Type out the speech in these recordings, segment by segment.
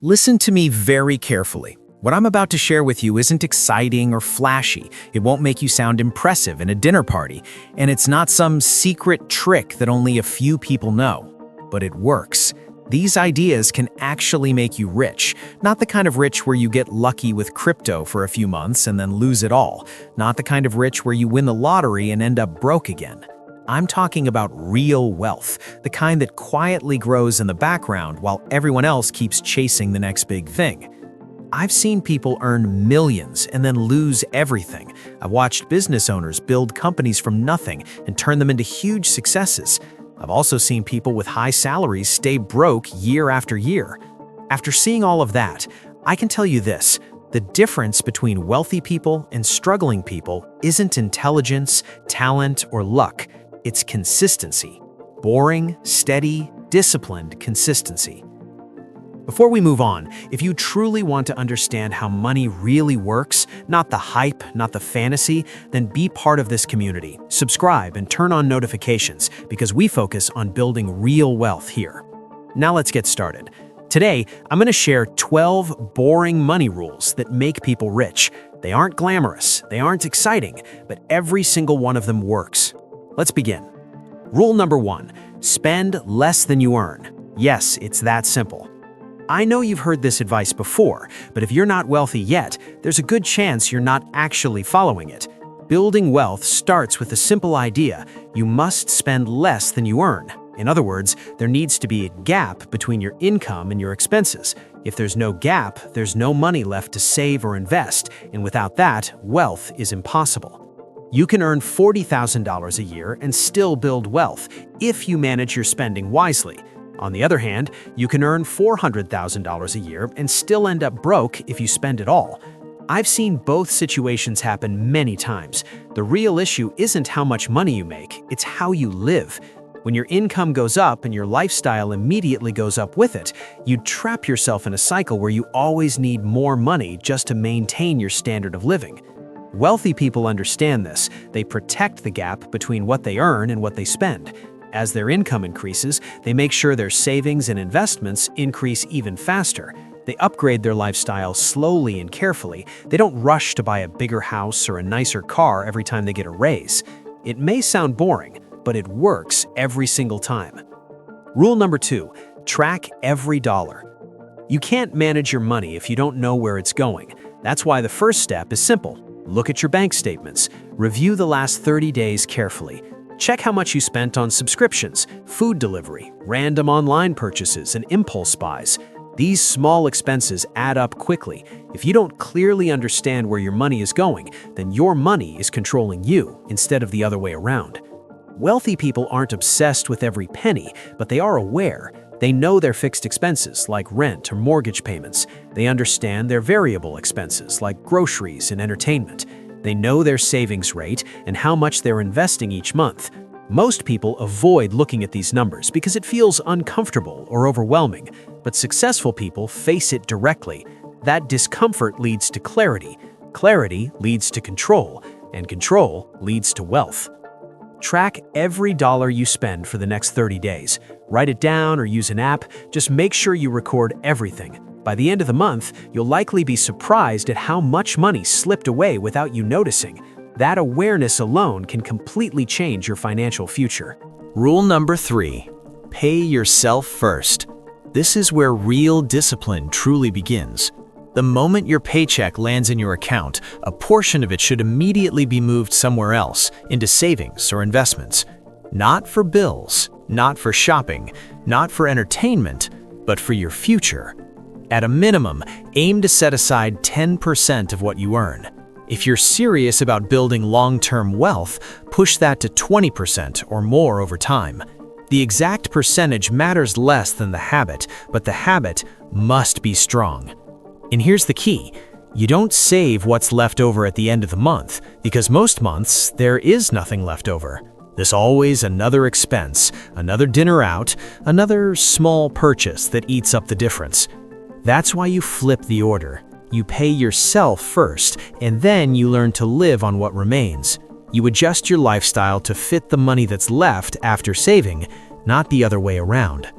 Listen to me very carefully. What I'm about to share with you isn't exciting or flashy. It won't make you sound impressive in a dinner party, and it's not some secret trick that only a few people know. But it works. These ideas can actually make you rich. Not the kind of rich where you get lucky with crypto for a few months and then lose it all. Not the kind of rich where you win the lottery and end up broke again. I'm talking about real wealth, the kind that quietly grows in the background while everyone else keeps chasing the next big thing. I've seen people earn millions and then lose everything. I've watched business owners build companies from nothing and turn them into huge successes. I've also seen people with high salaries stay broke year after year. After seeing all of that, I can tell you this: the difference between wealthy people and struggling people isn't intelligence, talent, or luck. It's consistency. Boring, steady, disciplined consistency. Before we move on, if you truly want to understand how money really works, not the hype, not the fantasy, then be part of this community. Subscribe and turn on notifications because we focus on building real wealth here. Now let's get started. Today, I'm going to share 12 boring money rules that make people rich. They aren't glamorous, they aren't exciting, but every single one of them works. Let's begin. Rule number 1, spend less than you earn. Yes, it's that simple. I know you've heard this advice before, but if you're not wealthy yet, there's a good chance you're not actually following it. Building wealth starts with a simple idea: you must spend less than you earn. In other words, there needs to be a gap between your income and your expenses. If there's no gap, there's no money left to save or invest, and without that, wealth is impossible. You can earn $40,000 a year and still build wealth if you manage your spending wisely. On the other hand, you can earn $400,000 a year and still end up broke if you spend it all. I've seen both situations happen many times. The real issue isn't how much money you make, it's how you live. When your income goes up and your lifestyle immediately goes up with it, you trap yourself in a cycle where you always need more money just to maintain your standard of living. Wealthy people understand this. They protect the gap between what they earn and what they spend. As their income increases, they make sure their savings and investments increase even faster. They upgrade their lifestyle slowly and carefully. They don't rush to buy a bigger house or a nicer car every time they get a raise. It may sound boring, but it works every single time. Rule number 2, track every dollar. You can't manage your money if you don't know where it's going. That's why the first step is simple. Look at your bank statements. Review the last 30 days carefully. Check how much you spent on subscriptions, food delivery, random online purchases, and impulse buys. These small expenses add up quickly. If you don't clearly understand where your money is going, then your money is controlling you instead of the other way around. Wealthy people aren't obsessed with every penny, but they are aware. They know their fixed expenses, like rent or mortgage payments. They understand their variable expenses, like groceries and entertainment. They know their savings rate and how much they're investing each month. Most people avoid looking at these numbers because it feels uncomfortable or overwhelming, but successful people face it directly. That discomfort leads to clarity. Clarity leads to control, and control leads to wealth. Track every dollar you spend for the next 30 days. Write it down or use an app. Just make sure you record everything. By the end of the month, you'll likely be surprised at how much money slipped away without you noticing. That awareness alone can completely change your financial future. Rule number 3, pay yourself first. This is where real discipline truly begins. The moment your paycheck lands in your account, a portion of it should immediately be moved somewhere else, into savings or investments. Not for bills, not for shopping, not for entertainment, but for your future. At a minimum, aim to set aside 10% of what you earn. If you're serious about building long-term wealth, push that to 20% or more over time. The exact percentage matters less than the habit, but the habit must be strong. And here's the key: you don't save what's left over at the end of the month, because most months there is nothing left over. There's always another expense, another dinner out, another small purchase that eats up the difference. That's why you flip the order. You pay yourself first, and then you learn to live on what remains. You adjust your lifestyle to fit the money that's left after saving, not the other way around.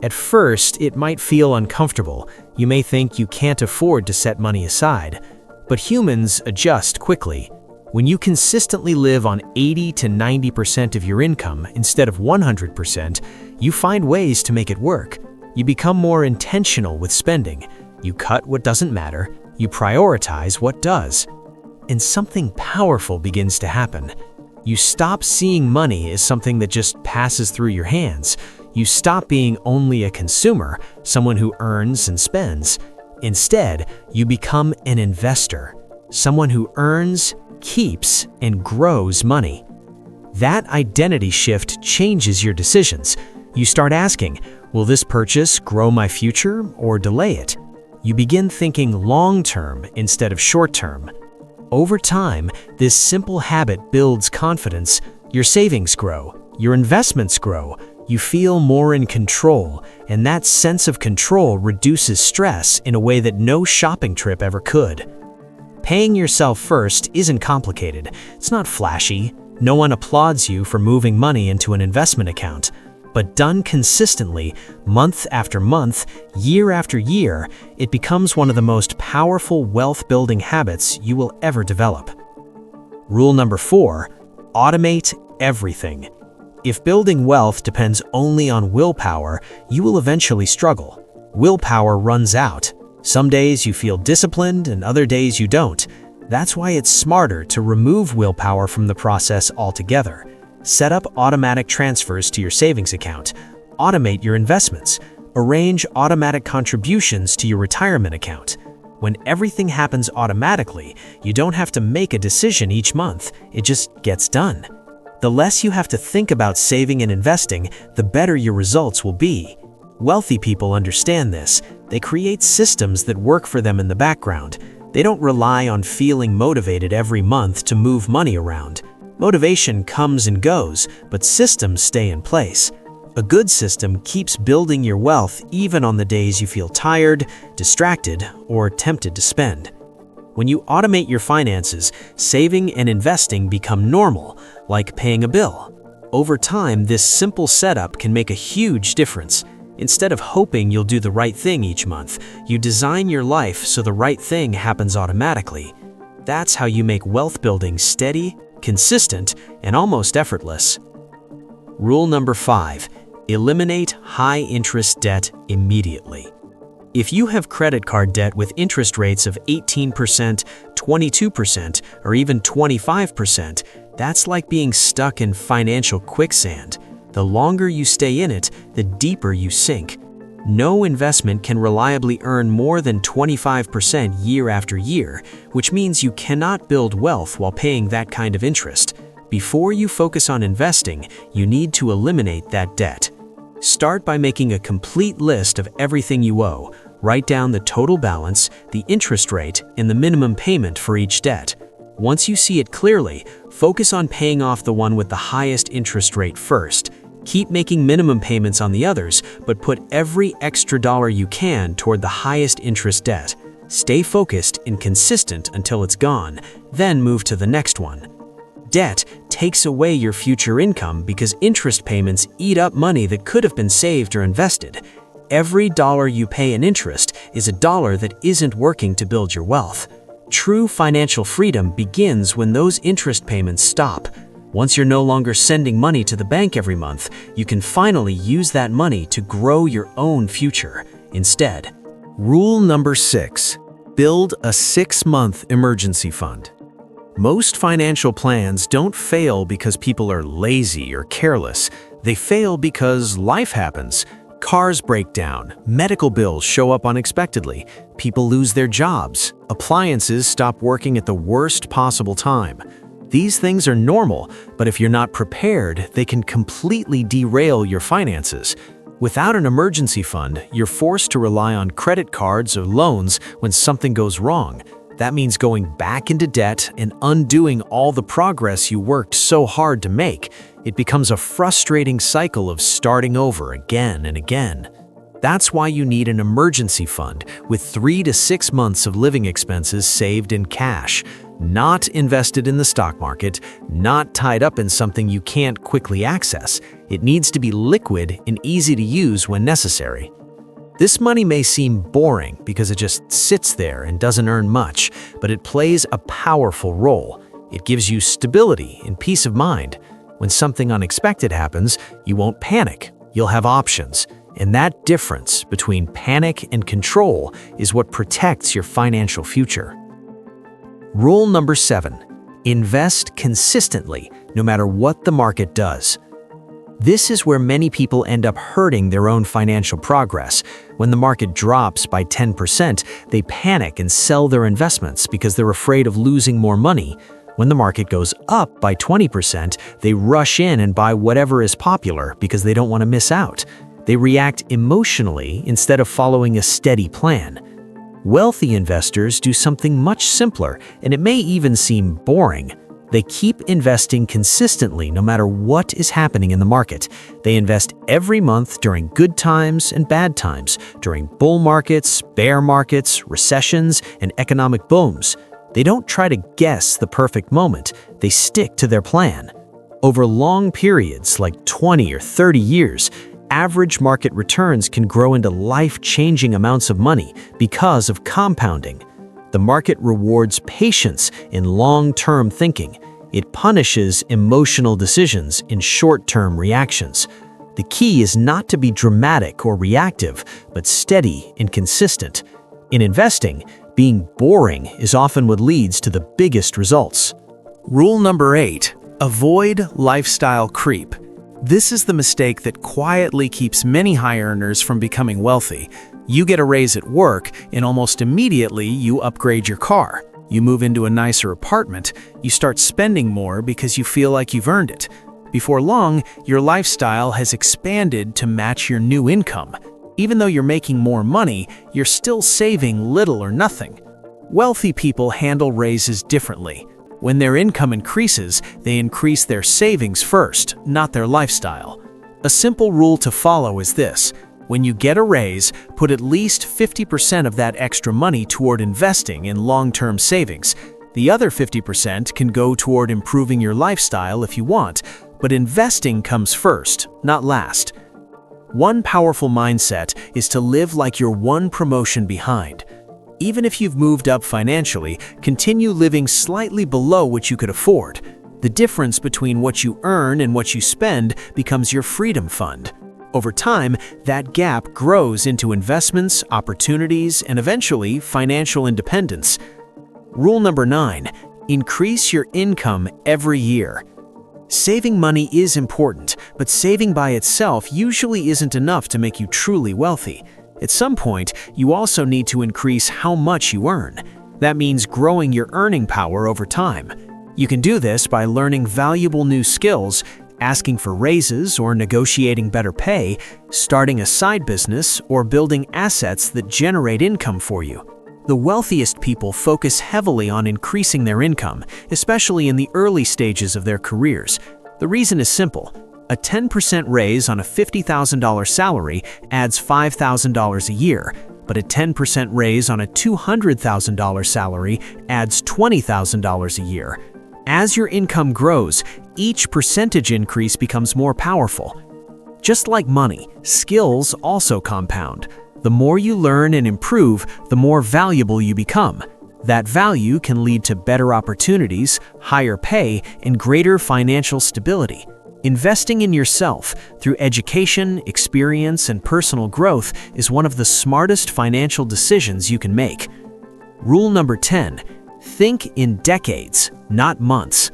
At first, it might feel uncomfortable. You may think you can't afford to set money aside. But humans adjust quickly. When you consistently live on 80 to 90% of your income instead of 100%, you find ways to make it work. You become more intentional with spending. You cut what doesn't matter. You prioritize what does. And something powerful begins to happen. You stop seeing money as something that just passes through your hands. You stop being only a consumer, someone who earns and spends. Instead, you become an investor, someone who earns, keeps, and grows money. That identity shift changes your decisions. You start asking, will this purchase grow my future or delay it? You begin thinking long-term instead of short-term. Over time, this simple habit builds confidence. Your savings grow, your investments grow, you feel more in control, and that sense of control reduces stress in a way that no shopping trip ever could. Paying yourself first isn't complicated. It's not flashy. No one applauds you for moving money into an investment account. But done consistently, month after month, year after year, it becomes one of the most powerful wealth-building habits you will ever develop. Rule number 4, automate everything. If building wealth depends only on willpower, you will eventually struggle. Willpower runs out. Some days you feel disciplined and other days you don't. That's why it's smarter to remove willpower from the process altogether. Set up automatic transfers to your savings account. Automate your investments. Arrange automatic contributions to your retirement account. When everything happens automatically, you don't have to make a decision each month. It just gets done. The less you have to think about saving and investing, the better your results will be. Wealthy people understand this. They create systems that work for them in the background. They don't rely on feeling motivated every month to move money around. Motivation comes and goes, but systems stay in place. A good system keeps building your wealth even on the days you feel tired, distracted, or tempted to spend. When you automate your finances, saving and investing become normal, like paying a bill. Over time, this simple setup can make a huge difference. Instead of hoping you'll do the right thing each month, you design your life so the right thing happens automatically. That's how you make wealth building steady, consistent, and almost effortless. Rule number 5, eliminate high-interest debt immediately. If you have credit card debt with interest rates of 18%, 22%, or even 25%, that's like being stuck in financial quicksand. The longer you stay in it, the deeper you sink. No investment can reliably earn more than 25% year after year, which means you cannot build wealth while paying that kind of interest. Before you focus on investing, you need to eliminate that debt. Start by making a complete list of everything you owe. Write down the total balance, the interest rate, and the minimum payment for each debt. Once you see it clearly, focus on paying off the one with the highest interest rate first. Keep making minimum payments on the others, but put every extra dollar you can toward the highest interest debt. Stay focused and consistent until it's gone, then move to the next one. Debt takes away your future income because interest payments eat up money that could have been saved or invested. Every dollar you pay in interest is a dollar that isn't working to build your wealth. True financial freedom begins when those interest payments stop. Once you're no longer sending money to the bank every month, you can finally use that money to grow your own future instead. Rule number 6, build a 6-month emergency fund. Most financial plans don't fail because people are lazy or careless. They fail because life happens. Cars break down, medical bills show up unexpectedly, people lose their jobs, appliances stop working at the worst possible time. These things are normal, but if you're not prepared, they can completely derail your finances. Without an emergency fund, you're forced to rely on credit cards or loans when something goes wrong. That means going back into debt and undoing all the progress you worked so hard to make. It becomes a frustrating cycle of starting over again and again. That's why you need an emergency fund with 3 to 6 months of living expenses saved in cash. not invested in the stock market, not tied up in something you can't quickly access. It needs to be liquid and easy to use when necessary. This money may seem boring because it just sits there and doesn't earn much, but it plays a powerful role. It gives you stability and peace of mind. When something unexpected happens, you won't panic. You'll have options. And that difference between panic and control is what protects your financial future. Rule number 7. Invest consistently, no matter what the market does. This is where many people end up hurting their own financial progress. When the market drops by 10%, they panic and sell their investments because they're afraid of losing more money. When the market goes up by 20%, they rush in and buy whatever is popular because they don't want to miss out. They react emotionally instead of following a steady plan. Wealthy investors do something much simpler, and it may even seem boring. They keep investing consistently no matter what is happening in the market. They invest every month during good times and bad times, during bull markets, bear markets, recessions, and economic booms. They don't try to guess the perfect moment. They stick to their plan. Over long periods, like 20 or 30 years, average market returns can grow into life-changing amounts of money because of compounding. The market rewards patience in long-term thinking. It punishes emotional decisions in short-term reactions. The key is not to be dramatic or reactive, but steady and consistent. In investing, being boring is often what leads to the biggest results. Rule number 8. Avoid lifestyle creep. This is the mistake that quietly keeps many high earners from becoming wealthy. You get a raise at work, and almost immediately you upgrade your car. You move into a nicer apartment. You start spending more because you feel like you've earned it. Before long, your lifestyle has expanded to match your new income. Even though you're making more money, you're still saving little or nothing. Wealthy people handle raises differently. When their income increases, they increase their savings first, not their lifestyle. A simple rule to follow is this: when you get a raise, put at least 50% of that extra money toward investing in long-term savings. The other 50% can go toward improving your lifestyle if you want, but investing comes first, not last. One powerful mindset is to live like you're one promotion behind. Even if you've moved up financially, continue living slightly below what you could afford. The difference between what you earn and what you spend becomes your freedom fund. Over time, that gap grows into investments, opportunities, and eventually financial independence. Rule number 9. Increase your income every year. Saving money is important, but saving by itself usually isn't enough to make you truly wealthy. At some point, you also need to increase how much you earn. That means growing your earning power over time. You can do this by learning valuable new skills, asking for raises or negotiating better pay, starting a side business, or building assets that generate income for you. The wealthiest people focus heavily on increasing their income, especially in the early stages of their careers. The reason is simple. A 10% raise on a $50,000 salary adds $5,000 a year, but a 10% raise on a $200,000 salary adds $20,000 a year. As your income grows, each percentage increase becomes more powerful. Just like money, skills also compound. The more you learn and improve, the more valuable you become. That value can lead to better opportunities, higher pay, and greater financial stability. Investing in yourself through education, experience, and personal growth is one of the smartest financial decisions you can make. Rule number 10. Think in decades, not months.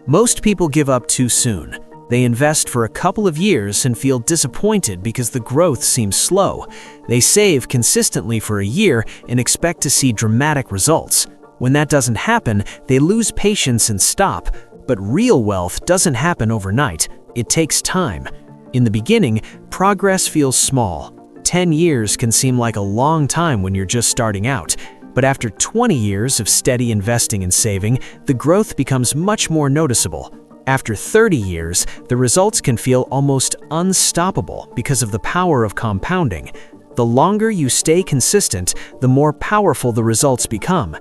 Most people give up too soon. They invest for a couple of years and feel disappointed because the growth seems slow. They save consistently for a year and expect to see dramatic results. When that doesn't happen, they lose patience and stop. But real wealth doesn't happen overnight. It takes time. In the beginning, progress feels small. 10 years can seem like a long time when you're just starting out. But after 20 years of steady investing and saving, the growth becomes much more noticeable. After 30 years, the results can feel almost unstoppable because of the power of compounding. The longer you stay consistent, the more powerful the results become.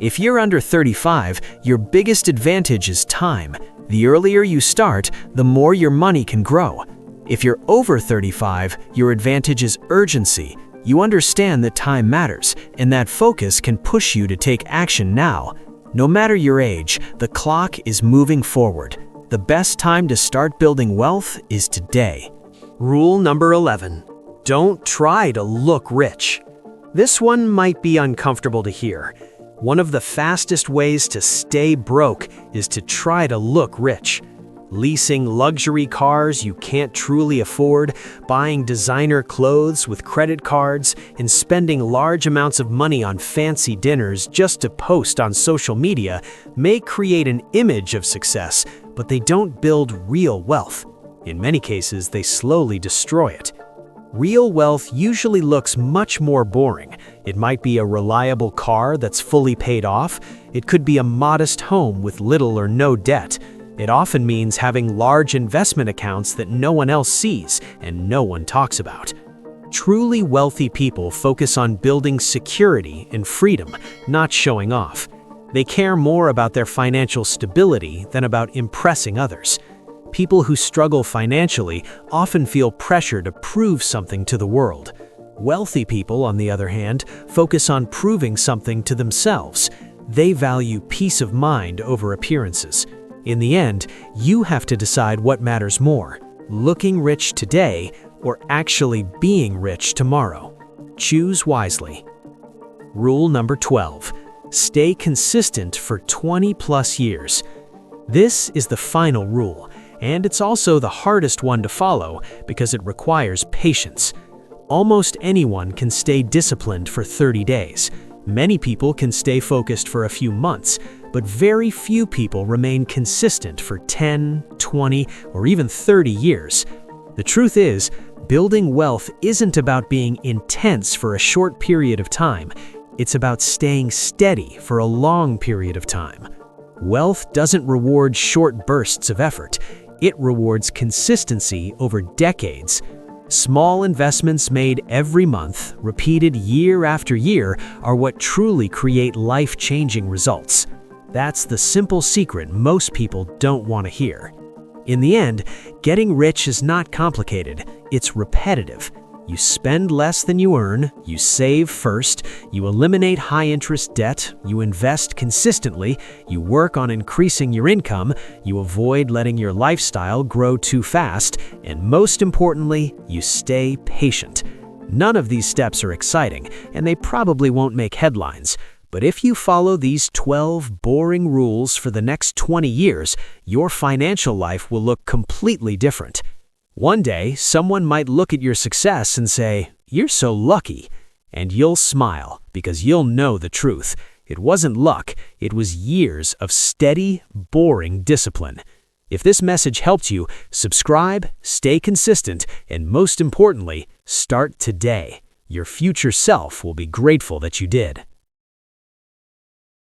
If you're under 35, your biggest advantage is time. The earlier you start, the more your money can grow. If you're over 35, your advantage is urgency. You understand that time matters, and that focus can push you to take action now. No matter your age, the clock is moving forward. The best time to start building wealth is today. Rule number 11. Don't try to look rich. This one might be uncomfortable to hear. One of the fastest ways to stay broke is to try to look rich. Leasing luxury cars you can't truly afford, buying designer clothes with credit cards, and spending large amounts of money on fancy dinners just to post on social media may create an image of success, but they don't build real wealth. In many cases, they slowly destroy it. Real wealth usually looks much more boring. It might be a reliable car that's fully paid off. It could be a modest home with little or no debt. It often means having large investment accounts that no one else sees and no one talks about. Truly wealthy people focus on building security and freedom, not showing off. They care more about their financial stability than about impressing others. People who struggle financially often feel pressure to prove something to the world. Wealthy people, on the other hand, focus on proving something to themselves. They value peace of mind over appearances. In the end, you have to decide what matters more, looking rich today or actually being rich tomorrow. Choose wisely. Rule number 12. Stay consistent for 20+ years. This is the final rule, and it's also the hardest one to follow because it requires patience. Almost anyone can stay disciplined for 30 days. Many people can stay focused for a few months, but very few people remain consistent for 10, 20, or even 30 years. The truth is, building wealth isn't about being intense for a short period of time. It's about staying steady for a long period of time. Wealth doesn't reward short bursts of effort. It rewards consistency over decades. Small investments made every month, repeated year after year, are what truly create life-changing results. That's the simple secret most people don't want to hear. In the end, getting rich is not complicated, it's repetitive. You spend less than you earn, you save first, you eliminate high-interest debt, you invest consistently, you work on increasing your income, you avoid letting your lifestyle grow too fast, and most importantly, you stay patient. None of these steps are exciting, and they probably won't make headlines. But if you follow these 12 boring rules for the next 20 years, your financial life will look completely different. One day, someone might look at your success and say, "You're so lucky." And you'll smile because you'll know the truth. It wasn't luck, it was years of steady, boring discipline. If this message helped you, subscribe, stay consistent, and most importantly, start today. Your future self will be grateful that you did.